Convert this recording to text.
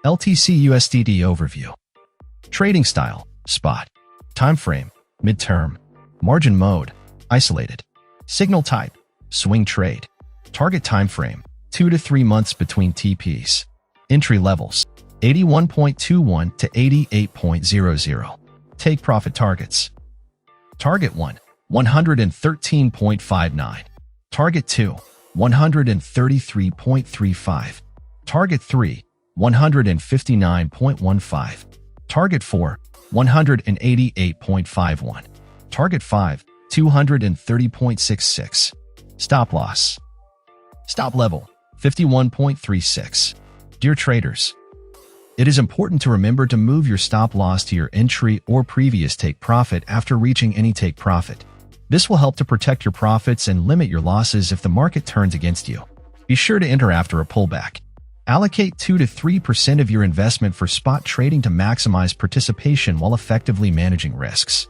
LTC USDT Overview. Trading style, spot. Time frame, midterm. Margin mode, isolated. Signal type, swing trade. Target time frame, 2 to 3 months between TPs. Entry levels, 81.21 to 88.00. Take profit targets. Target 1, 113.59. Target 2, 133.35. Target 3, 159.15. Target 4, 188.51. Target 5, 230.66. Stop loss. Stop level, 51.36. Dear traders, it is important to remember to move your stop loss to your entry or previous take profit after reaching any take profit. This will help to protect your profits and limit your losses if the market turns against you. Be sure to enter after a pullback. Allocate 2 to 3% of your investment for spot trading to maximize participation while effectively managing risks.